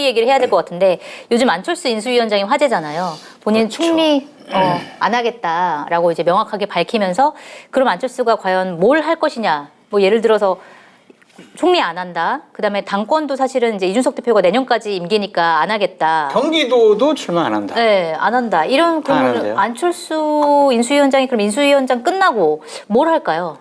인수위 얘기를 해야 될 것 같은데 요즘 안철수 인수위원장이 화제잖아요. 본인 그렇죠. 총리 안 하겠다라고 이제 명확하게 밝히면서 그럼 안철수가 과연 뭘 할 것이냐. 뭐 예를 들어서 총리 안 한다. 그다음에 당권도 사실은 이제 이준석 대표가 내년까지 임기니까 안 하겠다. 경기도도 출마 안 한다. 네, 안 한다. 이런 안 그러면 한대요? 안철수 인수위원장이 그럼 인수위원장 끝나고 뭘 할까요?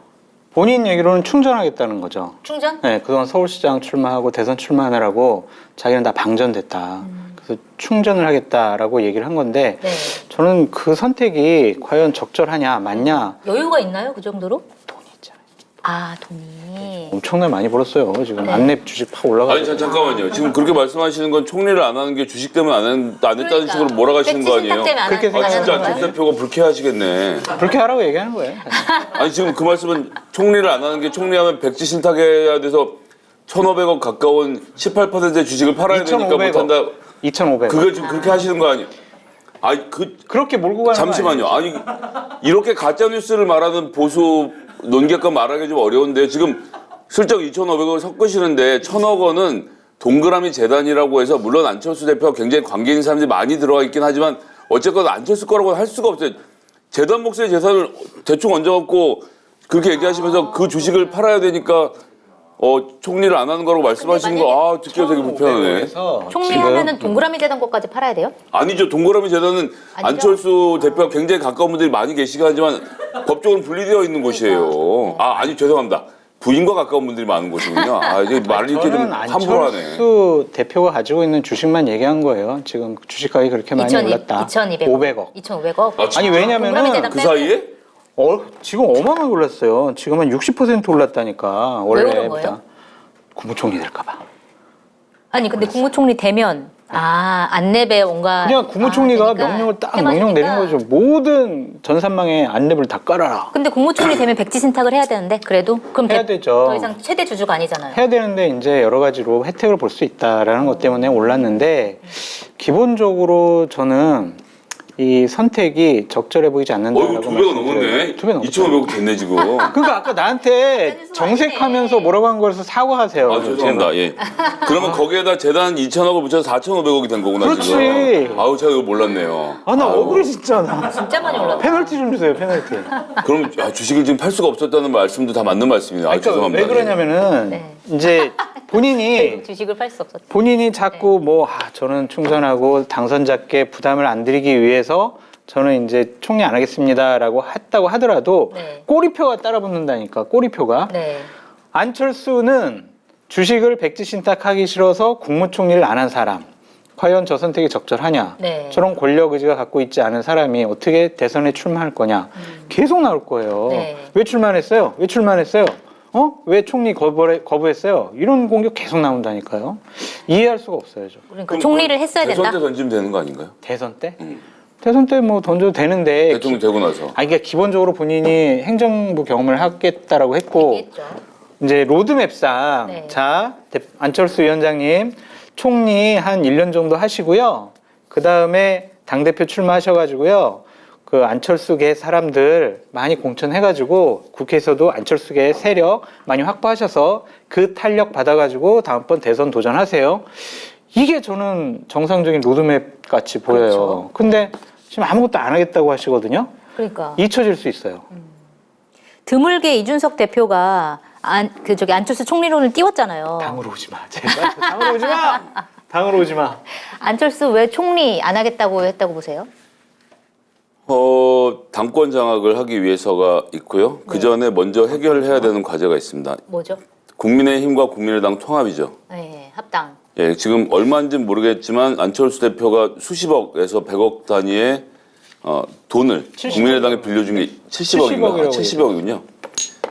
본인 얘기로는 충전하겠다는 거죠. 충전? 네, 그동안 서울시장 출마하고 대선 출마하느라고 자기는 다 방전됐다. 그래서 충전을 하겠다라고 얘기를 한 건데 네. 저는 그 선택이 과연 적절하냐 맞냐. 여유가 있나요? 그 정도로? 돈이 있잖아요. 아, 돈이. 엄청나게 많이 벌었어요. 지금 네. 안내 주식 팍 올라가고. 아니 잠깐만요. 지금 그렇게 말씀하시는 건 총리를 안 하는 게 주식 때문에 안 했다는 식으로 몰아가시는 거 아니에요? 그렇게 아 진짜 안 안철수 대표가 불쾌하시겠네. 그렇게 하라고 얘기하는 거예요. 아니 지금 그 말씀은 총리를 안 하는 게 총리하면 백지 신탁해야 돼서 1,500억 가까운 18%의 주식을 팔아야 되니까 2,500억. 못한다. 2,500원. 그걸 지금 그렇게 하시는 거 아니에요? 아니 그렇게 몰고 가는 잠시만요. 거 아니에요? 아니 이렇게 가짜 뉴스를 말하는 보수 논객과 말하기 좀 어려운데 지금 슬쩍 2,500억을 섞으시는데 1,000억 원은 동그라미 재단이라고 해서 물론 안철수 대표가 굉장히 관계 있는 사람들이 많이 들어가 있긴 하지만 어쨌건 안철수 거라고 할 수가 없어요. 재단 목수의 재산을 대충 얹어갖고 그렇게 얘기하시면서 그 주식을 팔아야 되니까 총리를 안 하는 거라고 말씀하시는 거 듣기가 되게 불편하네. 총리 하면은 동그라미 재단 것까지 팔아야 돼요? 아니죠. 동그라미 재단은 아니죠? 안철수 대표가 굉장히 가까운 분들이 많이 계시긴 하지만 법적으로 분리되어 있는 곳이에요. 아니 죄송합니다. 부인과 가까운 분들이 많은 곳이군요. 이제 말을 이렇게 좀 저는 함부로 하네. 안철수 대표가 가지고 있는 주식만 얘기한 거예요. 지금 주식 가격이 그렇게 많이 올랐다. 2,200억. 2,500억. 아니 왜냐면은 동그라미 재단 그 사이에? 지금 어마어마하게 올랐어요. 지금 한 60% 올랐다니까. 왜 오른 원래보다. 거예요? 국무총리 될까봐. 아니 근데 국무총리 되면 안랩에 뭔가 그냥 국무총리가 되니까 명령을 딱 해마시니까. 명령 내린 거죠. 모든 전산망에 안랩을 다 깔아라. 근데 국무총리 되면 백지 신탁을 해야 되는데 그래도 그럼 해야 되죠. 더 이상 최대 주주가 아니잖아요. 해야 되는데 이제 여러 가지로 혜택을 볼 수 있다라는 것 때문에 올랐는데 기본적으로 저는 이 선택이 적절해 보이지 않는다라고 이거 2배가 넘었네. 2배 넘었죠. 2,500억 됐네 지금. 그러니까 아까 나한테 정색하면서 뭐라고 한 거라서 사과하세요. 죄송합니다. 예. 그러면 거기에다 재단 2,000억을 붙여서 4,500억이 된 거구나 그렇지. 지금. 제가 이거 몰랐네요. 나 억울해 진짜 나. 진짜 많이 올랐다. 페널티 좀 주세요 페널티. 그럼 주식을 지금 팔 수가 없었다는 말씀도 다 맞는 말씀이네요. 그러니까 죄송합니다. 왜 그러냐면은 네. 이제 본인이 주식을 팔 수 없었다. 본인이 자꾸 저는 충선하고 당선자께 부담을 안 드리기 위해서 저는 이제 총리 안 하겠습니다라고 했다고 하더라도 네. 꼬리표가 따라붙는다니까 꼬리표가. 네. 안철수는 주식을 백지 신탁하기 싫어서 국무총리를 안 한 사람. 과연 저 선택이 적절하냐? 네. 저런 권력 의지가 갖고 있지 않은 사람이 어떻게 대선에 출마할 거냐? 계속 나올 거예요. 네. 왜 출마했어요? 왜 출마했어요? 왜 총리 거부했어요? 이런 공격 계속 나온다니까요. 이해할 수가 없어요. 그러니까 총리를 했어야 된다. 대선 때 던지면 되는 거 아닌가요? 대선 때? 대선 때 뭐 던져도 되는데. 대통령 되고 나서. 그러니까 기본적으로 본인이 행정부 경험을 하겠다라고 했고 얘기했죠. 이제 로드맵상 네. 자 안철수 위원장님 총리 한 1년 정도 하시고요. 그 다음에 당대표 출마하셔가지고요. 그 안철수계 사람들 많이 공천해가지고 국회에서도 안철수계 세력 많이 확보하셔서 그 탄력 받아가지고 다음번 대선 도전하세요. 이게 저는 정상적인 로드맵 같이 보여요. 그렇죠. 근데 지금 아무것도 안 하겠다고 하시거든요. 그러니까 잊혀질 수 있어요. 드물게 이준석 대표가 안철수 총리론을 띄웠잖아요. 당으로 오지 마. 제발 당으로 오지 마. 당으로 오지 마. 안철수 왜 총리 안 하겠다고 했다고 보세요? 당권 장악을 하기 위해서가 있고요. 그 전에 먼저 해결해야 되는 과제가 있습니다. 뭐죠? 국민의힘과 국민의당 통합이죠. 네, 합당. 예, 지금 얼마인지는 모르겠지만 안철수 대표가 수십억에서 100억 단위의 돈을 70억. 국민의당에 빌려준 게 70억인가? 70억이군요.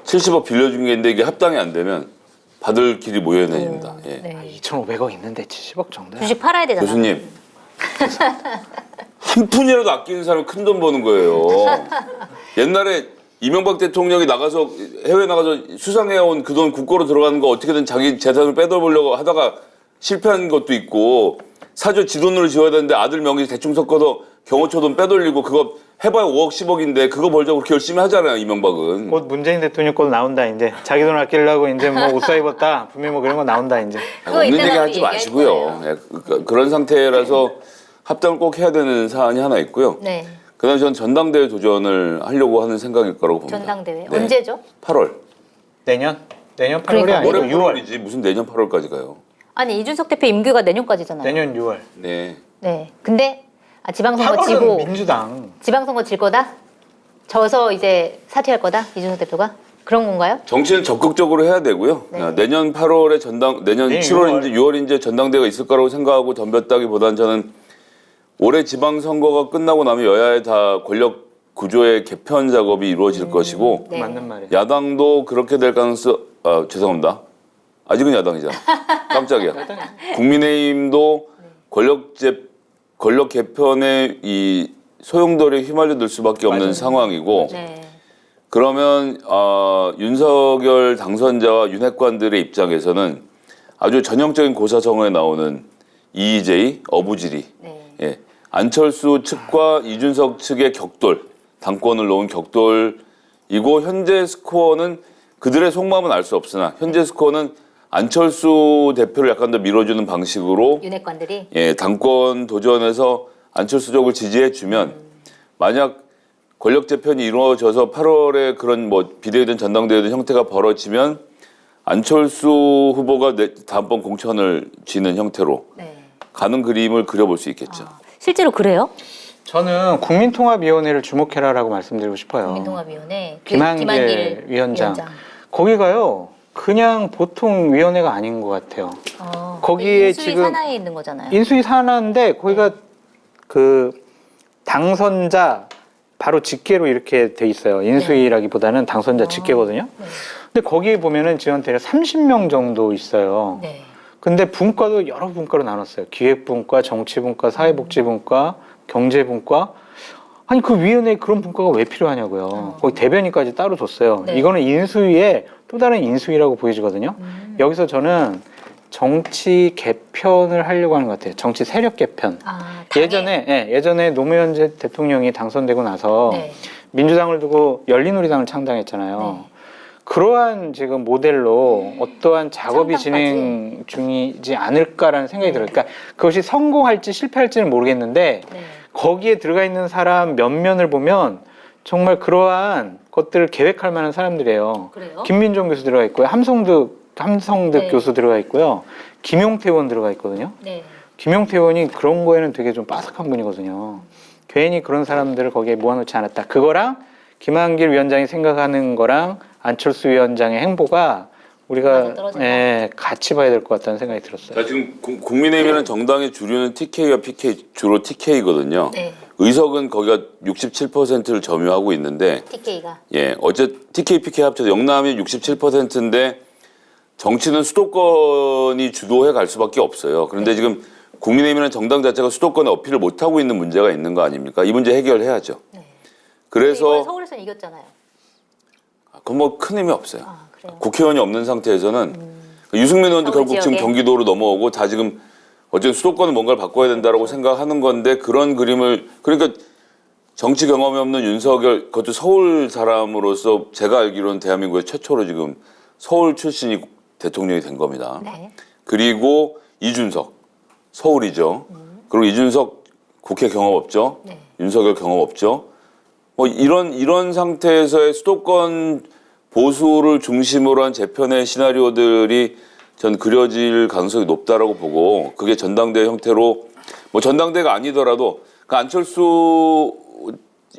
70억 빌려준 게 있는데 이게 합당이 안 되면 받을 길이 모여야 됩니다. 예. 네. 2,500억 있는데 70억 정도야. 주식 팔아야 되잖아. 교수님, 한 푼이라도 아끼는 사람은 큰 돈 버는 거예요. 옛날에 이명박 대통령이 나가서 해외 나가서 수상해온 그 돈 국고로 들어가는 거 어떻게든 자기 재산을 빼돌보려고 하다가 실패한 것도 있고 사저 지 돈으로 지어야 되는데 아들 명의 대충 섞어서 경호처 돈 빼돌리고 그거 해봐야 5억 10억인데 그거 벌자고 그렇게 열심히 하잖아요 이명박은. 곧 문재인 대통령 거 나온다 이제. 자기 돈 아끼려고 이제 뭐 옷 사 입었다. 분명히 뭐 그런 거 나온다 이제. 그거 없는 이따가 얘기 우리 하지 얘기할 마시고요. 거예요. 예, 그런 상태라서 합당을 꼭 해야 되는 사안이 하나 있고요. 네. 그다음에 저는 전당대회 도전을 하려고 하는 생각일 거라고 봅니다. 전당대회 네. 언제죠? 8월. 내년 8월이 그러니까 아니고 올해 6월. 8월이지 무슨 내년 8월까지 가요. 아니 이준석 대표 임기가 내년까지잖아요. 내년 6월. 네. 네. 근데 지방선거 8월은 지고 민주당. 지방선거 질 거다? 져서 이제 사퇴할 거다? 이준석 대표가? 그런 건가요? 정치는 적극적으로 해야 되고요. 네. 내년 8월에 내년 네, 7월인지 6월인지 전당대회가 있을 거라고 생각하고 덤볐다기보다는 저는 올해 지방선거가 끝나고 나면 여야의 다 권력 구조의 개편 작업이 이루어질 것이고 네. 맞는 말이에요. 야당도 그렇게 될 가능성 죄송합니다. 아직은 야당이잖아. 깜짝이야. 국민의힘도 권력 개편의 이 소용돌이에 휘말려들 수밖에 없는 맞아요. 상황이고 네. 그러면 윤석열 당선자와 윤핵관들의 입장에서는 아주 전형적인 고사성어에 나오는 이의제의, 어부지리, 네. 예, 안철수 측과 이준석 측의 격돌, 당권을 놓은 격돌이고 현재 스코어는 그들의 속마음은 알 수 없으나 현재 스코어는 안철수 대표를 약간 더 밀어주는 방식으로 윤핵관들이 예, 당권 도전에서 안철수 쪽을 지지해주면 만약 권력 재편이 이루어져서 8월에 그런 뭐 비대위든 전당대회든 형태가 벌어지면 안철수 후보가 다음번 공천을 쥐는 형태로 네. 가는 그림을 그려볼 수 있겠죠. 실제로 그래요? 저는 국민통합위원회를 주목해라라고 말씀드리고 싶어요. 국민통합위원회 김한길 위원장. 거기가요. 그냥 보통 위원회가 아닌 것 같아요. 거기에 인수위 지금 산하에 있는 거잖아요. 인수위 산하인데 거기가 그 당선자 바로 직계로 이렇게 돼 있어요. 인수위라기보다는 당선자 직계거든요. 네. 근데 거기에 보면은 지금 대략 30명 정도 있어요. 네. 근데 분과도 여러 분과로 나눴어요. 기획분과, 정치분과, 사회복지분과, 경제분과. 아니 그 위원회에 그런 분과가 왜 필요하냐고요. 거기 대변인까지 따로 줬어요. 네. 이거는 인수위의 또 다른 인수위라고 보여지거든요. 여기서 저는 정치 개편을 하려고 하는 것 같아요. 정치 세력 개편. 당에? 예전에 노무현 대통령이 당선되고 나서 네. 민주당을 두고 열린우리당을 창당했잖아요. 네. 그러한 지금 모델로 어떠한 작업이 창당까지? 진행 중이지 않을까라는 생각이 들어요. 그러니까 그것이 성공할지 실패할지는 모르겠는데 네. 거기에 들어가 있는 사람 몇 면을 보면 정말 그러한 것들을 계획할 만한 사람들이에요. 그래요? 김민종 교수 들어가 있고요. 함성득 네. 교수 들어가 있고요. 김용태 의원 들어가 있거든요. 네. 김용태 의원이 그런 거에는 되게 좀 빠삭한 분이거든요. 괜히 그런 사람들을 거기에 모아놓지 않았다. 그거랑 김한길 위원장이 생각하는 거랑 안철수 위원장의 행보가 우리가 맞아 떨어진다. 같이 봐야 될 것 같다는 생각이 들었어요. 자, 지금 국민의힘이라는 정당의 주류는 TK와 PK, 주로 TK거든요. 네. 의석은 거기가 67%를 점유하고 있는데 TK가 예, TK, PK 합쳐서 영남이 67%인데 정치는 수도권이 주도해 갈 수밖에 없어요. 그런데 지금 국민의힘이라는 정당 자체가 수도권에 어필을 못하고 있는 문제가 있는 거 아닙니까? 이 문제 해결해야죠. 네. 이번에 그래서 서울에서는 이겼잖아요. 그건 뭐 큰 의미 없어요. 그래요? 국회의원이 없는 상태에서는 유승민 의원도 서울 결국 지금 지역에? 경기도로 넘어오고 다 지금 어쨌든 수도권은 뭔가를 바꿔야 된다라고 생각하는 건데 그런 그림을 그러니까 정치 경험이 없는 윤석열 그것도 서울 사람으로서 제가 알기로는 대한민국의 최초로 지금 서울 출신이 대통령이 된 겁니다. 네. 그리고 이준석 서울이죠. 그리고 이준석 국회 경험 없죠. 네. 윤석열 경험 없죠. 뭐 이런 상태에서의 수도권 보수를 중심으로 한 재편의 시나리오들이 전 그려질 가능성이 높다라고 보고 그게 전당대회 형태로 뭐 전당대회가 아니더라도 그 안철수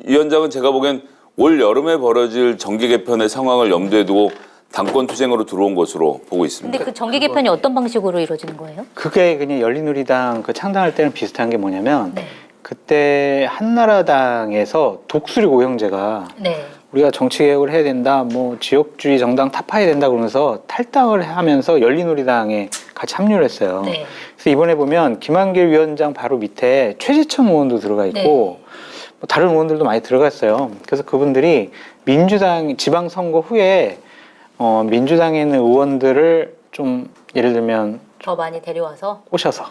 위원장은 제가 보기엔 올 여름에 벌어질 정계 개편의 상황을 염두에 두고 당권 투쟁으로 들어온 것으로 보고 있습니다. 근데 그 정기 개편이 어떤 방식으로 이루어지는 거예요? 그게 그냥 열린우리당 그 창당할 때는 비슷한 게 뭐냐면 네. 그때 한나라당에서 독수리 오형제가 네. 우리가 정치개혁을 해야 된다, 뭐 지역주의 정당 타파해야 된다 그러면서 탈당을 하면서 열린우리당에 같이 합류를 했어요. 네. 그래서 이번에 보면 김한길 위원장 바로 밑에 최지천 의원도 들어가 있고 네. 뭐 다른 의원들도 많이 들어갔어요. 그래서 그분들이 민주당 지방선거 후에 민주당에 있는 의원들을 좀 예를 들면 더 많이 데려와서 꼬셔서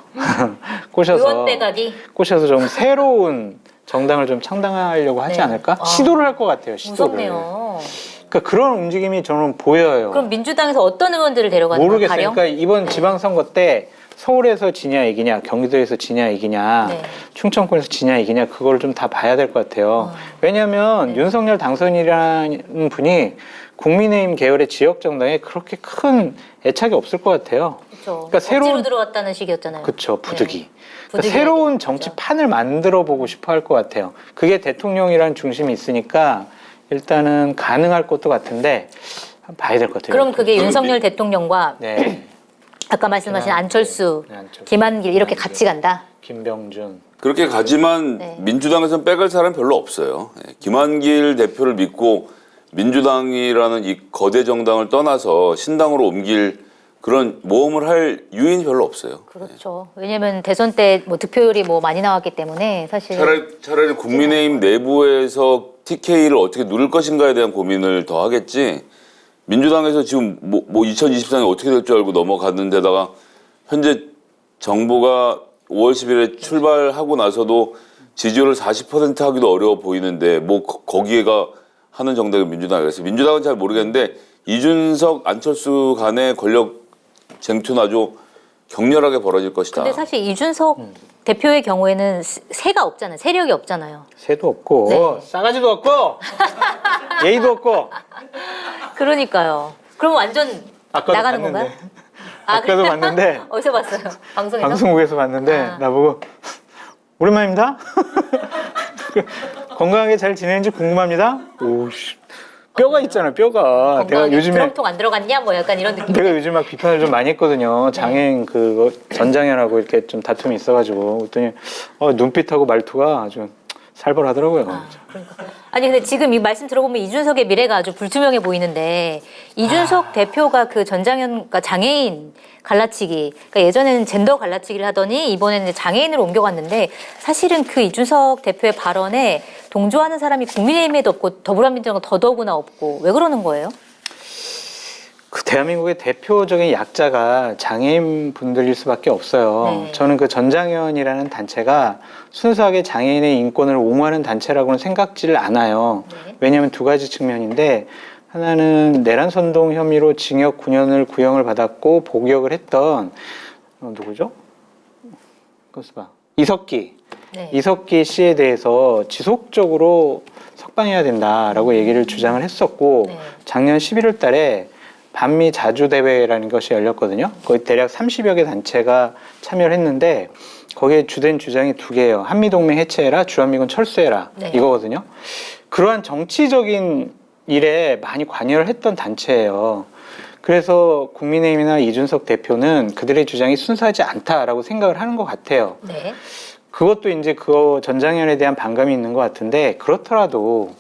의원 빼가기 꼬셔서 좀 새로운 정당을 좀 창당하려고 하지 네. 않을까? 아. 시도를 할 것 같아요. 시도를. 무섭네요. 그러니까 그런 움직임이 저는 보여요. 그럼 민주당에서 어떤 의원들을 데려가는 거예요? 모르겠어요. 가령? 그러니까 이번 지방선거 때 서울에서 지냐 이기냐, 경기도에서 지냐 이기냐, 네. 충청권에서 지냐 이기냐 그걸 좀 다 봐야 될 것 같아요. 왜냐하면 네. 윤석열 당선이라는 분이 국민의힘 계열의 지역 정당에 그렇게 큰 애착이 없을 것 같아요. 그렇죠. 그러니까 억지로 새로운- 들어갔다는 식이었잖아요. 그렇죠, 부득이. 네. 그러니까 부득이 새로운 해야 되죠. 정치판을 만들어 보고 싶어 할 것 같아요. 그게 대통령이라는 중심이 있으니까 일단은 가능할 것도 같은데 한번 봐야 될 것 같아요. 그럼 그게 윤석열 대통령과 네, 아까 말씀하신 안철수, 네, 안철수. 김한길 이렇게 같이 간다? 김병준. 그렇게 가지만 네. 민주당에서는 빼갈 사람이 별로 없어요. 예, 김한길 대표를 믿고 민주당이라는 이 거대 정당을 떠나서 신당으로 옮길 그런 모험을 할 유인이 별로 없어요. 그렇죠. 왜냐면 대선 때 뭐 득표율이 뭐 많이 나왔기 때문에 사실 차라리 국민의힘 내부에서 TK를 어떻게 누를 것인가에 대한 고민을 더 하겠지. 민주당에서 지금 뭐 2024년 어떻게 될 줄 알고 넘어가는 데다가 현재 정부가 5월 10일에 출발하고 나서도 지지율을 40% 하기도 어려워 보이는데 뭐 거기에가 하는 정당이 민주당이라서 민주당은 잘 모르겠는데 이준석 안철수 간의 권력 쟁투는 아주 격렬하게 벌어질 것이다. 근데 사실 이준석 대표의 경우에는 세가 없잖아요. 세력이 없잖아요. 새도 없고 네. 싸가지도 없고 예의도 없고. 그러니까요. 그럼 완전 아까도 나가는 봤는데. 건가요? 아까도 봤는데 어디서 봤어요? 방송에서? 방송국에서 봤는데 아. 나보고 오랜만입니다. 건강하게 잘 지내는지 궁금합니다. 오씨 뼈가 있잖아요. 뼈가 내가 건강하게 요즘에 드럼통 안 들어갔냐? 뭐 약간 이런 느낌. 내가 요즘 막 비판을 좀 많이 했거든요. 장애인 그 전장현하고 이렇게 좀 다툼이 있어가지고 그랬더니 눈빛하고 말투가 아주 살벌하더라고요. 그러니까. 아니 근데 지금 이 말씀 들어보면 이준석의 미래가 아주 불투명해 보이는데 이준석 대표가 그 전장현 그러니까 장애인 갈라치기 그러니까 예전에는 젠더 갈라치기를 하더니 이번에는 이제 장애인으로 옮겨갔는데 사실은 그 이준석 대표의 발언에 동조하는 사람이 국민의힘에도 없고 더불어민주당은 더더구나 없고 왜 그러는 거예요? 그 대한민국의 대표적인 약자가 장애인 분들일 수밖에 없어요. 네. 저는 그 전장현이라는 단체가 순수하게 장애인의 인권을 옹호하는 단체라고는 생각지를 않아요. 네. 왜냐하면 두 가지 측면인데 하나는 내란 선동 혐의로 징역 9년을 구형을 받았고 복역을 했던 누구죠? 그것을 봐. 이석기. 네. 이석기 씨에 대해서 지속적으로 석방해야 된다라고 얘기를 주장을 했었고 네. 작년 11월 달에 반미 자주 대회라는 것이 열렸거든요. 거기 대략 30여 개 단체가 참여를 했는데 거기에 주된 주장이 두 개예요. 한미동맹 해체해라, 주한미군 철수해라 네. 이거거든요. 그러한 정치적인 일에 많이 관여를 했던 단체예요. 그래서 국민의힘이나 이준석 대표는 그들의 주장이 순수하지 않다라고 생각을 하는 것 같아요. 네. 그것도 이제 그 전장현에 대한 반감이 있는 것 같은데 그렇더라도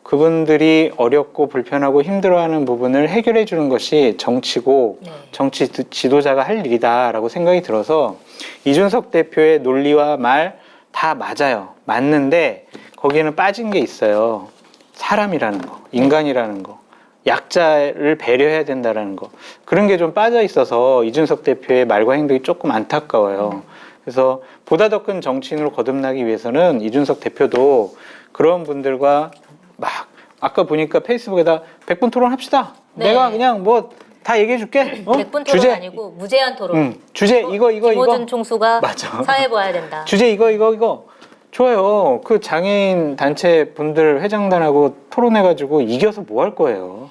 그분들이 어렵고 불편하고 힘들어하는 부분을 해결해 주는 것이 정치고 네. 정치 지도자가 할 일이다라고 생각이 들어서 이준석 대표의 논리와 말 다 맞아요. 맞는데 거기에는 빠진 게 있어요. 사람이라는 거, 인간이라는 거, 약자를 배려해야 된다라는 거 그런 게 좀 빠져 있어서 이준석 대표의 말과 행동이 조금 안타까워요. 그래서 보다 더 큰 정치인으로 거듭나기 위해서는 이준석 대표도 그런 분들과 막 아까 보니까 페이스북에다 100분 토론합시다. 네. 내가 그냥 뭐 다 얘기해 줄게. 100분 토론 아니고 무제한 토론. 주제 이거 김호준 총수가 맞아. 사회 봐야 된다. 주제 이거 좋아요. 그 장애인 단체 분들 회장단하고 토론해가지고 이겨서 뭐 할 거예요?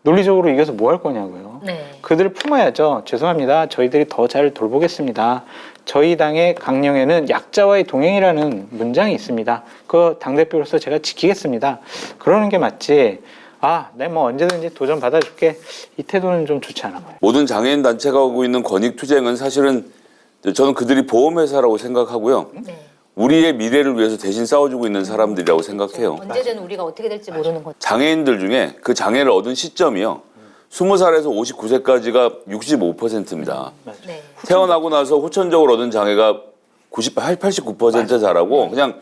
논리적으로 이겨서 뭐 할 거냐고요. 네. 그들을 품어야죠. 죄송합니다. 저희들이 더 잘 돌보겠습니다. 저희 당의 강령에는 약자와의 동행이라는 문장이 있습니다. 그 당대표로서 제가 지키겠습니다. 그러는 게 맞지. 내 뭐 언제든지 도전 받아줄게. 이 태도는 좀 좋지 않아 보여요. 모든 장애인 단체가 하고 있는 권익투쟁은 사실은 저는 그들이 보험회사라고 생각하고요. 네. 우리의 미래를 위해서 대신 싸워주고 있는 사람들이라고 생각해요. 언제든 우리가 어떻게 될지 모르는 거죠. 장애인들 중에 그 장애를 얻은 시점이요. 20살에서 59세까지가 65%입니다. 네. 태어나고 나서 후천적으로 얻은 장애가 89% 자라고 그냥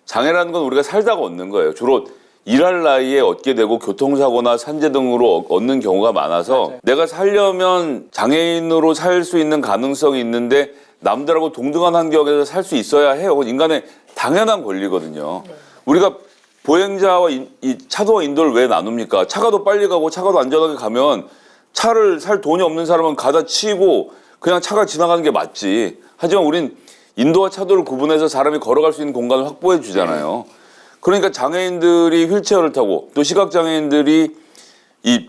장애라는 건 우리가 살다가 얻는 거예요. 주로 일할 나이에 얻게 되고 교통사고나 산재 등으로 얻는 경우가 많아서 내가 살려면 장애인으로 살 수 있는 가능성이 있는데 남들하고 동등한 환경에서 살 수 있어야 해요. 인간의 당연한 권리거든요. 우리가 보행자와 이 차도와 인도를 왜 나눕니까? 차가 더 빨리 가고 차가 더 안전하게 가면 차를 살 돈이 없는 사람은 가다 치고 그냥 차가 지나가는 게 맞지. 하지만 우린 인도와 차도를 구분해서 사람이 걸어갈 수 있는 공간을 확보해 주잖아요. 그러니까 장애인들이 휠체어를 타고 또 시각장애인들이 이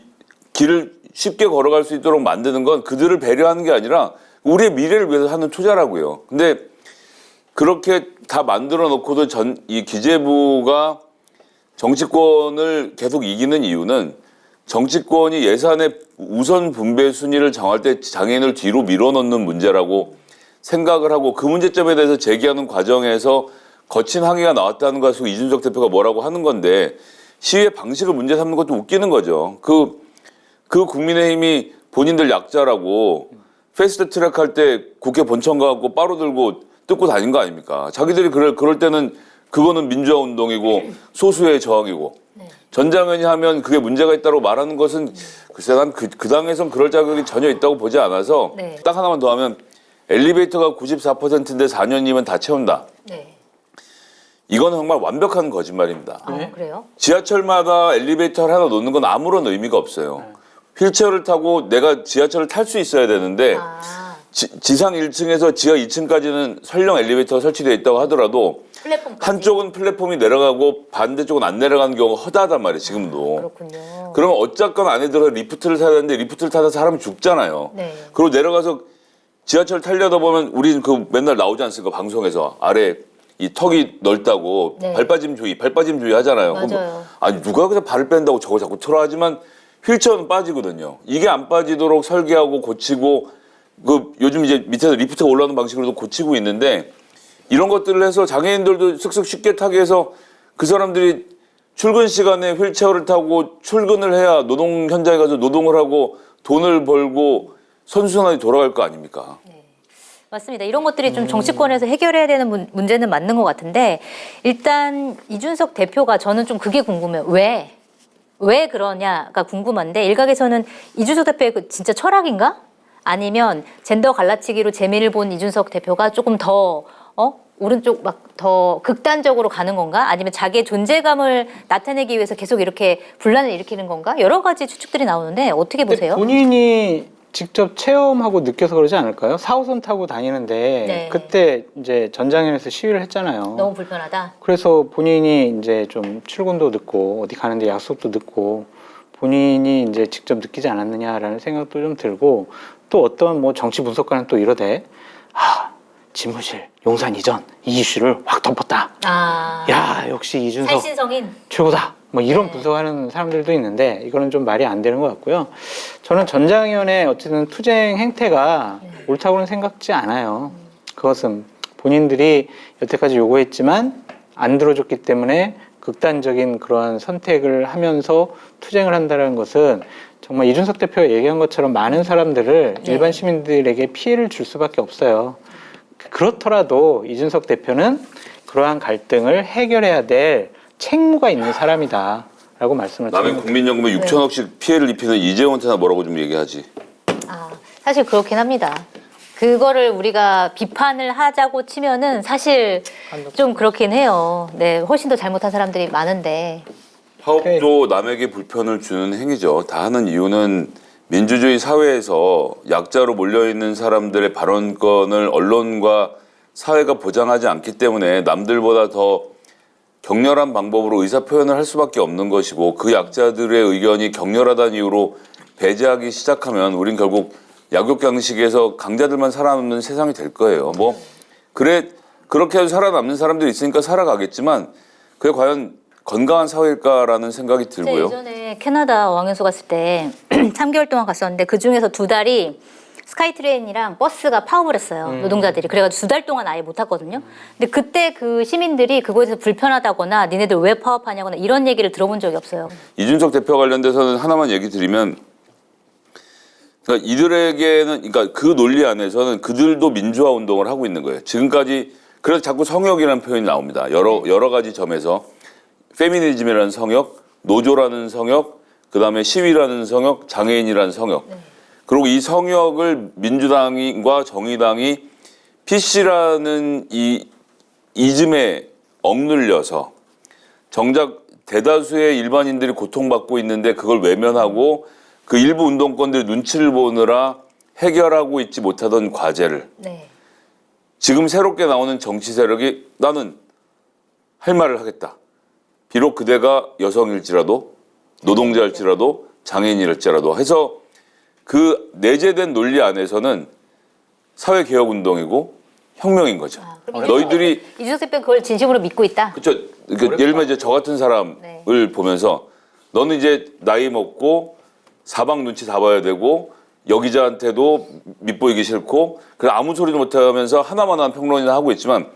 길을 쉽게 걸어갈 수 있도록 만드는 건 그들을 배려하는 게 아니라 우리의 미래를 위해서 하는 투자라고요. 근데 그렇게 다 만들어 놓고도 이 기재부가 정치권을 계속 이기는 이유는 정치권이 예산의 우선 분배 순위를 정할 때 장애인을 뒤로 밀어넣는 문제라고 생각을 하고 그 문제점에 대해서 제기하는 과정에서 거친 항의가 나왔다는 거 가지고 이준석 대표가 뭐라고 하는 건데 시위의 방식을 문제 삼는 것도 웃기는 거죠. 그 국민의힘이 본인들 약자라고 패스트 트랙 할 때 국회 본청 가고 빠로 들고 뜯고 다닌 거 아닙니까? 자기들이 그럴 때는 그거는 민주화 운동이고 소수의 저항이고 전장현이 하면 그게 문제가 있다고 말하는 것은 글쎄 난 그 당에선 그럴 자격이 전혀 있다고 보지 않아서 딱 하나만 더 하면 엘리베이터가 94%인데 4년이면 다 채운다. 이건 정말 완벽한 거짓말입니다. 그래요? 지하철마다 엘리베이터를 하나 놓는 건 아무런 의미가 없어요. 휠체어를 타고 내가 지하철을 탈 수 있어야 되는데 지상 1층에서 지하 2층까지는 설령 엘리베이터가 설치되어 있다고 하더라도 플랫폼까지. 한쪽은 플랫폼이 내려가고 반대쪽은 안 내려가는 경우가 허다하단 말이에요. 지금도. 그렇군요. 그러면 어쨌건 안에 들어서 리프트를 타야 되는데 리프트를 타다 사람이 죽잖아요. 그리고 내려가서 지하철 타려다 보면 우리 맨날 나오지 않습니까? 방송에서 아래 이 턱이 넓다고 발빠짐 주의 하잖아요. 맞아요. 아니 누가 그래서 발을 뺀다고 저거 자꾸 틀어 하지만 휠체어는 빠지거든요. 이게 안 빠지도록 설계하고 고치고 요즘 이제 밑에서 리프트가 올라오는 방식으로도 고치고 있는데 이런 것들을 해서 장애인들도 쓱쓱 쉽게 타게 해서 그 사람들이 출근 시간에 휠체어를 타고 출근을 해야 노동 현장에 가서 노동을 하고 돈을 벌고 선순환이 돌아갈 거 아닙니까? 맞습니다. 이런 것들이 좀 정치권에서 해결해야 되는 문제는 맞는 것 같은데 일단 이준석 대표가 저는 좀 그게 궁금해요. 왜 그러냐가 궁금한데 일각에서는 이준석 대표의 그 진짜 철학인가? 아니면 젠더 갈라치기로 재미를 본 이준석 대표가 조금 더 오른쪽 막 더 극단적으로 가는 건가? 아니면 자기의 존재감을 나타내기 위해서 계속 이렇게 분란을 일으키는 건가? 여러 가지 추측들이 나오는데 어떻게 보세요? 본인이 직접 체험하고 느껴서 그러지 않을까요? 4호선 타고 다니는데 그때 이제 전장현에서 시위를 했잖아요. 너무 불편하다. 그래서 본인이 이제 좀 출근도 늦고 어디 가는데 약속도 늦고 본인이 이제 직접 느끼지 않았느냐라는 생각도 좀 들고 또 어떤 뭐 정치 분석가는 또 이러대. 집무실 용산 이전 이 이슈를 확 덮었다. 야 역시 이준석 살신성인 최고다. 뭐 이런 분석하는 사람들도 있는데 이거는 좀 말이 안 되는 것 같고요. 저는 전장현의 어쨌든 투쟁 행태가 옳다고는 생각지 않아요. 그것은 본인들이 여태까지 요구했지만 안 들어줬기 때문에 극단적인 그러한 선택을 하면서 투쟁을 한다는 것은 정말 이준석 대표가 얘기한 것처럼 많은 사람들을 일반 시민들에게 피해를 줄 수밖에 없어요. 그렇더라도 이준석 대표는 그러한 갈등을 해결해야 될 책무가 있는 사람이다라고 말씀을 드립니다. 남의 국민연금에 6천억씩 피해를 입히는 이재원한테나 뭐라고 좀 얘기하지. 사실 그렇긴 합니다. 그거를 우리가 비판을 하자고 치면은 사실 좀 그렇긴 해요. 네, 훨씬 더 잘못한 사람들이 많은데. 파업도 남에게 불편을 주는 행위죠. 다 하는 이유는 민주주의 사회에서 약자로 몰려있는 사람들의 발언권을 언론과 사회가 보장하지 않기 때문에 남들보다 더 격렬한 방법으로 의사표현을 할 수밖에 없는 것이고 그 약자들의 의견이 격렬하다는 이유로 배제하기 시작하면 우린 결국 약육강식에서 강자들만 살아남는 세상이 될 거예요. 그렇게 해서 살아남는 사람들이 있으니까 살아가겠지만 그게 과연 건강한 사회일까라는 생각이 들고요. 예전에 캐나다 어학연수 갔을 때 3개월 동안 갔었는데 그중에서 2달이 스카이트레인이랑 버스가 파업을 했어요. 노동자들이. 그래가지고 2달 동안 아예 못 탔거든요. 근데 그때 그 시민들이 그거에 대해서 불편하다거나 니네들 왜 파업하냐거나 이런 얘기를 들어본 적이 없어요. 이준석 대표 관련돼서는 하나만 얘기 드리면 그러니까 이들에게는 그러니까 그 논리 안에서는 그들도 민주화 운동을 하고 있는 거예요. 지금까지 그래서 자꾸 성역이라는 표현이 나옵니다. 여러 가지 점에서 페미니즘이라는 성역, 노조라는 성역, 그다음에 시위라는 성역, 장애인이라는 성역. 그리고 이 성역을 민주당과 정의당이 PC라는 이 이즘에 억눌려서 정작 대다수의 일반인들이 고통받고 있는데 그걸 외면하고 그 일부 운동권들이 눈치를 보느라 해결하고 있지 못하던 과제를 네. 지금 새롭게 나오는 정치 세력이 나는 할 말을 하겠다. 비록 그대가 여성일지라도 노동자일지라도 장애인일지라도 해서 그 내재된 논리 안에서는 사회개혁운동이고 혁명인 거죠. 그럼 너희들이 이준석 대표는 그걸 진심으로 믿고 있다. 그렇죠. 예를 들면 이제 저 같은 사람을 네. 보면서 너는 이제 나이 먹고 사방 눈치 다 봐야 되고 여기자한테도 밑보이기 싫고 그래서 아무 소리도 못하면서 하나만한 평론이나 하고 있지만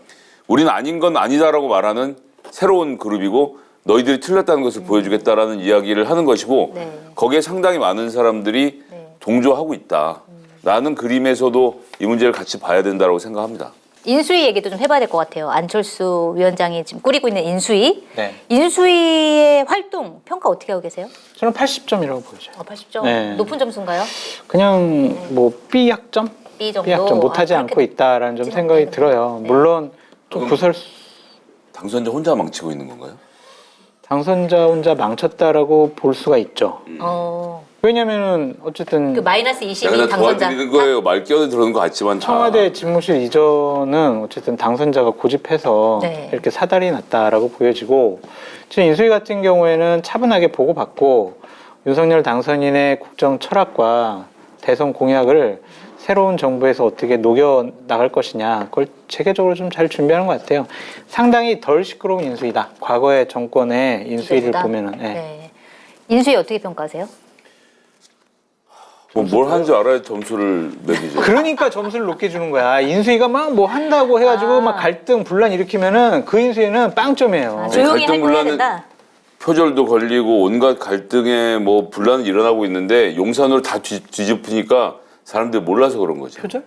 우리는 아닌 건 아니다라고 말하는 새로운 그룹이고 너희들이 틀렸다는 것을 보여주겠다라는 이야기를 하는 것이고 네. 거기에 상당히 많은 사람들이 네. 동조하고 있다. 라는 그림에서도 이 문제를 같이 봐야 된다고 생각합니다. 인수위 얘기도 좀 해봐야 될 것 같아요. 안철수 위원장이 지금 꾸리고 있는 인수위. 네. 인수위의 활동 평가 어떻게 하고 계세요? 저는 80점이라고 보여져요. 80점. 네. 높은 점수인가요? 그냥 뭐 B 학점? B 정도. B 학점 못하지 않고 있다라는 좀 생각이 들어요. 네. 물론 좀 그럼- 구설 당선자 혼자 망치고 있는 건가요? 당선자 혼자 망쳤다라고 볼 수가 있죠. 왜냐면은 어쨌든 그 마이너스 22 내가 당선자. 도와드리는 거예요. 말 끼어들 들어는 것 같지만 다. 청와대 집무실 이전은 어쨌든 당선자가 고집해서 네. 이렇게 사달이 났다라고 보여지고 지금 인수위 같은 경우에는 차분하게 보고받고 윤석열 당선인의 국정 철학과 대선 공약을 새로운 정부에서 어떻게 녹여 나갈 것이냐 그걸 체계적으로 좀 잘 준비하는 것 같아요. 상당히 덜 시끄러운 인수위다. 과거의 정권의 인수위를 이제보다? 보면은. 예. 네. 인수위 어떻게 평가하세요? 뭐 뭘 하는지 알아야 점수를 매기죠. 그러니까 점수를 높게 주는 거야. 인수위가 막 뭐 한다고 해가지고 막 갈등 분란 일으키면은 그 인수위는 빵점이에요. 조용히 갈등 활동해야 분란은- 된다. 표절도 걸리고 온갖 갈등에 뭐 분란이 일어나고 있는데 용산으로 다 뒤집으니까 사람들이 몰라서 그런 거죠. 표절?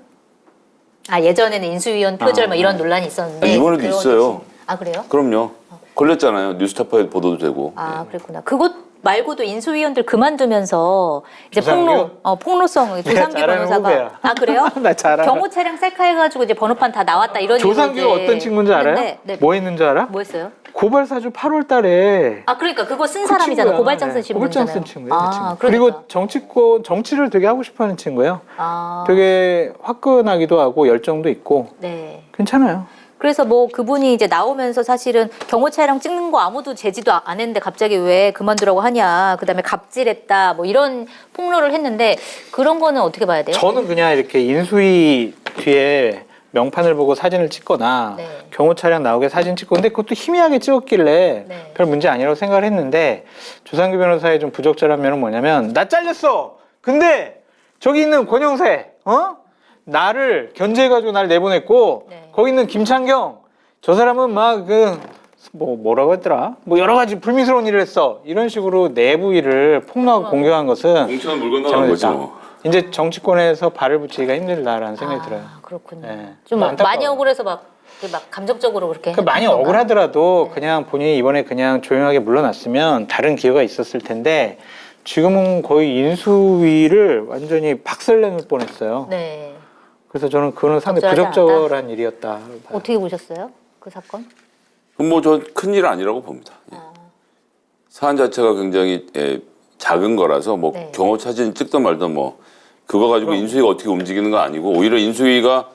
아 예전에는 인수위원 표절 뭐 이런 논란이 있었는데 이번에도 그런 있어요. 아 그래요? 그럼요. 걸렸잖아요. 뉴스타파에 보도도 되고. 아 그랬구나. 그것 말고도 인수위원들 그만두면서 이제 조상규? 폭로성 조상규 잘하는 변호사가 후배야. 아 그래요? 나 잘 알아. 경호 차량 셀카해가지고 이제 번호판 다 나왔다 이런 조상규가 얘기로 이제 어떤 친구인지 알아요? 했는데, 네. 뭐 했는지 알아? 뭐 했어요? 고발사주 8월 달에 아 그러니까 그거 쓴 그 사람이잖아. 친구야. 고발장 쓴 네, 신분 고발장 잖아요. 쓴 친구예요. 그 친구. 아 그리고 정치를 되게 하고 싶어하는 친구예요. 아 되게 화끈하기도 하고 열정도 있고 네. 괜찮아요. 그래서 뭐 그분이 이제 나오면서 사실은 경호 차량 찍는 거 아무도 제지도 안 했는데 갑자기 왜 그만두라고 하냐. 그다음에 갑질했다. 뭐 이런 폭로를 했는데 그런 거는 어떻게 봐야 돼요? 저는 그냥 이렇게 인수위 뒤에 명판을 보고 사진을 찍거나 네. 경호 차량 나오게 사진 찍고 근데 그것도 희미하게 찍었길래 네. 별 문제 아니라고 생각을 했는데 조상규 변호사의 좀 부적절한 면은 뭐냐면 나 잘렸어. 근데 저기 있는 권영세 나를 견제해가지고 날 내보냈고 네. 거기 있는 김창경 저 사람은 막 뭐라고 했더라 뭐 여러 가지 불미스러운 일을 했어 이런 식으로 내부 일을 폭로하고 공격한 것은 공천은 물 건너간 거죠. 잘못했다. 이제 정치권에서 발을 붙이기가 힘들다라는 생각이 들어요. 그렇군요. 네. 좀 안타까워요. 많이 억울해서 막 감정적으로 그렇게 그 많이 했던 건가? 억울하더라도 네. 그냥 본인이 이번에 그냥 조용하게 물러났으면 다른 기회가 있었을 텐데 지금은 거의 인수위를 완전히 박살내는 뻔했어요. 네. 그래서 저는 그거는 상당히 적절하지 부적절한 일이었다. 어떻게 보셨어요? 그 사건? 뭐 저 큰일 아니라고 봅니다. 예. 사안 자체가 굉장히 작은 거라서 뭐 네. 경호 사진 찍든 말든 뭐 그거 가지고 인수위가 어떻게 움직이는 거 아니고 오히려 인수위가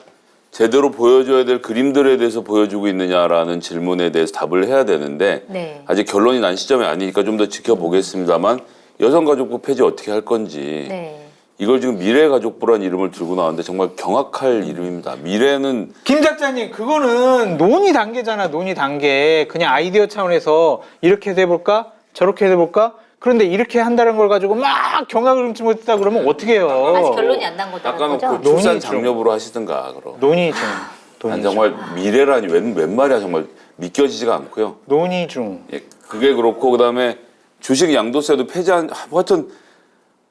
제대로 보여줘야 될 그림들에 대해서 보여주고 있느냐라는 질문에 대해서 답을 해야 되는데 네. 아직 결론이 난 시점이 아니니까 좀 더 지켜보겠습니다만 여성가족부 폐지 어떻게 할 건지 네. 이걸 지금 미래가족부라는 이름을 들고 나왔는데 정말 경악할 이름입니다. 미래는 김 작자님 그거는 논의 단계잖아. 논의 단계. 그냥 아이디어 차원에서 이렇게 해볼까? 저렇게 해볼까? 그런데 이렇게 한다는 걸 가지고 막 경악을 금치 못했다 그러면 어떻게 해요? 아직 결론이 안 난 거다는 거죠? 닦아놓고 출산 논의 중. 장려부로 하시든가 그럼. 논의 중. 논의 난 정말 미래라니 웬 말이야 정말 믿겨지지가 않고요. 논의 중. 예, 그게 그렇고 그다음에 주식 양도세도 폐지한 하여튼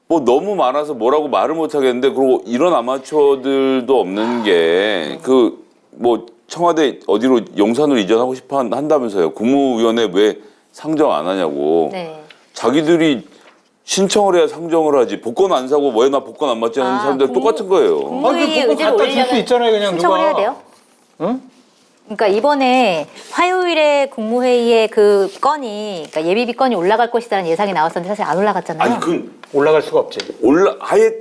뭐 너무 많아서 뭐라고 말을 못 하겠는데 그리고 이런 아마추어들도 없는 게 그 뭐 청와대 어디로 용산으로 이전하고 싶어 한다면서요. 국무위원회 왜 상정 안 하냐고. 네. 자기들이 신청을 해야 상정을 하지. 복권 안 사고 왜 나 복권 안 맞지 하는 사람들 똑같은 거예요. 국무회의에 복권 의지를 갖다 줄 수 올리려면 있잖아요, 그냥 신청을 누가. 해야 돼요? 응? 그러니까 이번에 화요일에 국무회의에 그 건이, 그러니까 예비비 건이 올라갈 것이라는 예상이 나왔었는데 사실 안 올라갔잖아요. 아니 그 올라갈 수가 없지. 아예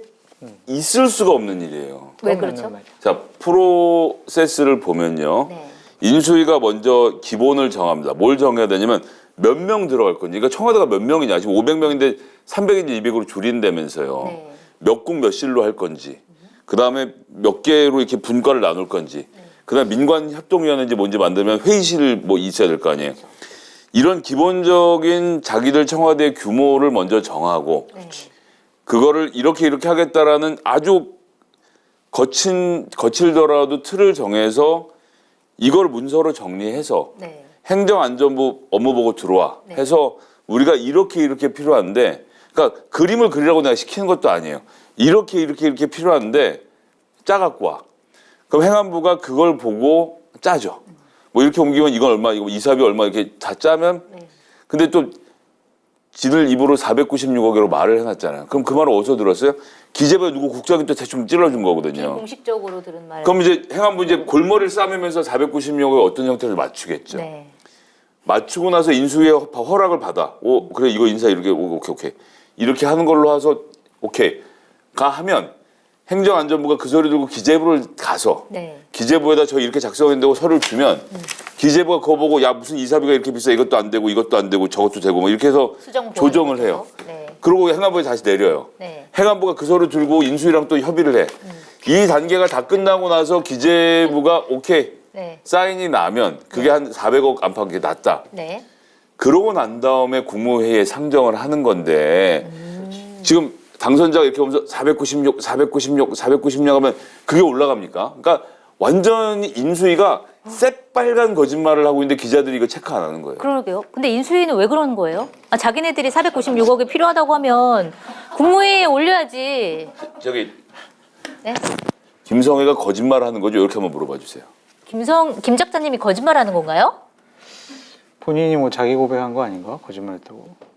있을 수가 없는 일이에요. 왜 그건 그렇죠? 맞는 말이야. 자 프로세스를 보면요. 네. 인수위가 먼저 기본을 정합니다. 뭘 정해야 되냐면 몇 명 들어갈 건지. 그러니까 청와대가 몇 명이냐. 지금 500명인데 300인지 200으로 줄인다면서요. 네. 몇 국 몇 실로 할 건지. 그다음에 몇 개로 이렇게 분과를 나눌 건지. 그다음에 민관협동위원회인지 뭔지 만들면 회의실 뭐 있어야 될 거 아니에요. 이런 기본적인 자기들 청와대 규모를 먼저 정하고 네. 그거를 이렇게 하겠다라는 아주 거칠더라도 틀을 정해서 이걸 문서로 정리해서 네. 행정안전부 업무보고 들어와 네. 해서 우리가 이렇게 필요한데 그러니까 그림을 그리라고 내가 시키는 것도 아니에요. 이렇게 필요한데 짜갖고 와. 그럼 행안부가 그걸 보고 짜죠. 뭐 이렇게 옮기면 이건 얼마, 이거 이사비 얼마 이렇게 다 짜면 네. 근데 또 지들 입으로 496억으로 말을 해놨잖아요. 그럼 그 말을 어디서 들었어요? 기재부에 누구 국장이 또 대충 찔러준 거거든요. 공식적으로 들은 말. 그럼 이제 행안부 이제 골머리를 싸매면서 496억을 어떤 형태로 맞추겠죠. 네. 맞추고 나서 인수위의 허락을 받아. 오 그래 이거 인사 이렇게 오케이 이렇게 하는 걸로 해서 오케이 가 하면 행정안전부가 그 소리 들고 기재부를 가서 네. 기재부에다 저 이렇게 작성했다고 서류를 주면 기재부가 그거 보고 야 무슨 이사비가 이렇게 비싸 이것도 안 되고 이것도 안 되고 저것도 되고 뭐 이렇게 해서 수정 조정을 해요. 네. 그러고 행안부에 다시 내려요. 네. 행안부가 그 서류 들고 인수위랑 또 협의를 해. 이 단계가 다 끝나고 나서 기재부가 오케이 네. 사인이 나면 그게 한 400억 안팎 이게 났다. 네. 그러고 난 다음에 국무회의에 상정을 하는 건데 지금 당선자가 이렇게 오면서 496 하면 그게 올라갑니까? 그러니까 완전히 인수위가 새빨간 거짓말을 하고 있는데 기자들이 이거 체크 안 하는 거예요. 그러게요. 근데 인수위는 왜 그러는 거예요? 아, 자기네들이 496억이 필요하다고 하면 국무회의에 올려야지. 저기 네? 김성애가 거짓말하는 거죠? 이렇게 한번 물어봐 주세요. 김 작자님이 거짓말하는 건가요? 본인이 뭐 자기 고백한 거 아닌가? 거짓말했다고.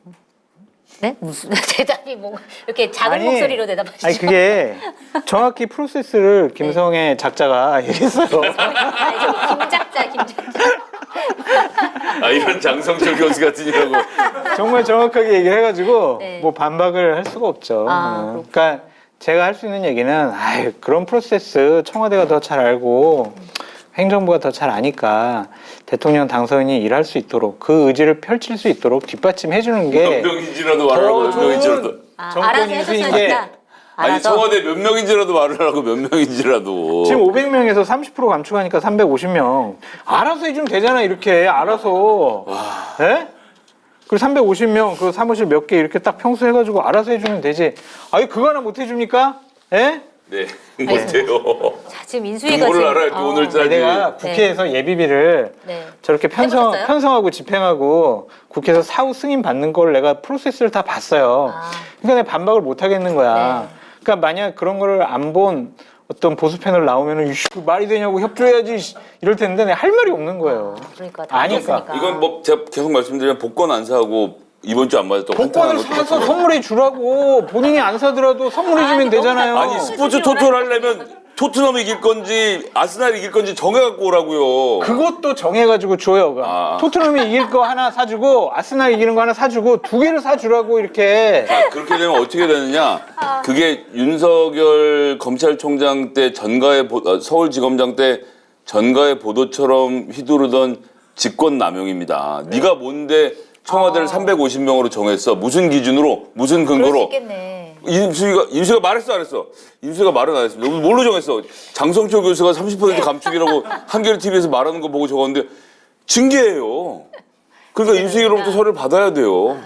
네? 무슨 대답이 뭐 이렇게 작은 아니, 목소리로 대답하시죠? 아니 그게 정확히 프로세스를 김성애 작자가 얘기했어요. 아니, 저기 김 작자. 아 이런 장성철 교수 같으니라고. 정말 정확하게 얘기를 해가지고 네. 뭐 반박을 할 수가 없죠. 아, 그러니까 제가 할 수 있는 얘기는 그런 프로세스 청와대가 더 잘 알고 행정부가 더 잘 아니까 대통령 당선인이 일할 수 있도록 그 의지를 펼칠 수 있도록 뒷받침해 주는 게 몇 명인지라도 말하라고 몇 명인지라도. 알아서 정권 해줬으면 인수인 게 좋다. 아니 알아서. 청와대 몇 명인지라도 말을 하라고 몇 명인지라도. 지금 500명에서 30% 감축하니까 350명. 알아서 해주면 되잖아, 이렇게. 알아서. 예? 그리고 350명, 그 사무실 몇 개 이렇게 딱 평소 해가지고 알아서 해주면 되지. 아니, 그거 하나 못 해줍니까? 예? 네 못해요. 자, 지금 인수위가 공부를 지금 알아야 또 오늘자- 아니, 내가 국회에서 예비비를 네. 저렇게 해보셨어요? 편성하고 집행하고 국회에서 사후 승인 받는 걸 내가 프로세스를 다 봤어요. 아. 그러니까 내가 반박을 못 하겠는 거야. 네. 그러니까 만약 그런 거를 안 본 어떤 보수 패널 나오면은 이씨, 그 말이 되냐고 협조해야지 이씨, 이럴 텐데 내가 할 말이 없는 거예요. 그러니까 다 아니까. 아니까. 이건 뭐 제가 계속 말씀드리면 복권 안 사고 이번 주 안 맞았다고 복권을 한탄하는 사서 것도 선물해 주라고. 본인이 안 사더라도 선물해 주면 되잖아요. 아니 스포츠 토토를 하려면 토트넘이 이길 건지 아스날이 이길 건지 정해갖고 오라고요. 그것도 정해가지고 줘요. 아. 토트넘이 이길 거 하나 사주고 아스날 이기는 거 하나 사주고 두 개를 사주라고 이렇게. 자, 그렇게 되면 어떻게 되느냐? 그게 윤석열 검찰총장 때 서울지검장 때 전가의 보도처럼 휘두르던 직권남용입니다. 네가 뭔데 청와대를 350명으로 정했어? 무슨 기준으로? 무슨 그럴 수 근거로? 있겠네. 인수위가 말했어 안 했어? 인수위가 말은 안 했습니다. 뭘로 정했어? 장성철 교수가 30% 감축이라고 한겨레 TV에서 말하는 거 보고 적었는데 징계예요. 그러니까 인수위로부터 서류를 받아야 돼요.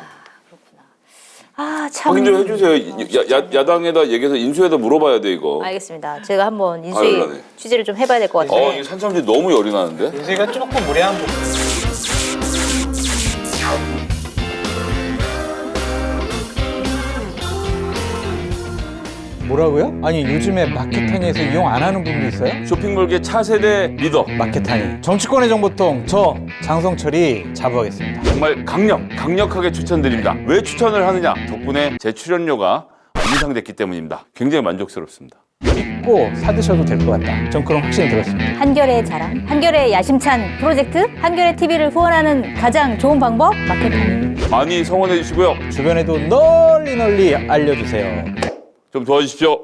아, 참. 확인 좀 해주세요. 야당에다 얘기해서 인수위에다 물어봐야 돼 이거. 알겠습니다. 제가 한번 인수위 열나네. 취재를 좀 해봐야 될 것 같은데. 이 산참지 너무 열이 나는데? 인수위가 조금 무례한 부분. 뭐라고요? 아니 요즘에 마켓타니에서 이용 안 하는 분도 있어요? 쇼핑몰계 차세대 리더 마켓타니 정치권의 정보통 저 장성철이 자부하겠습니다. 정말 강력하게 추천드립니다. 왜 추천을 하느냐? 덕분에 제 출연료가 완상됐기 때문입니다. 굉장히 만족스럽습니다. 믿고 사드셔도 될 것 같다. 전 그런 확신이 들었습니다. 한결의 자랑, 한결의 야심찬 프로젝트, 한결의 TV를 후원하는 가장 좋은 방법 마케팅. 많이 성원해 주시고요. 주변에도 널리 알려주세요. 좀 도와주십시오.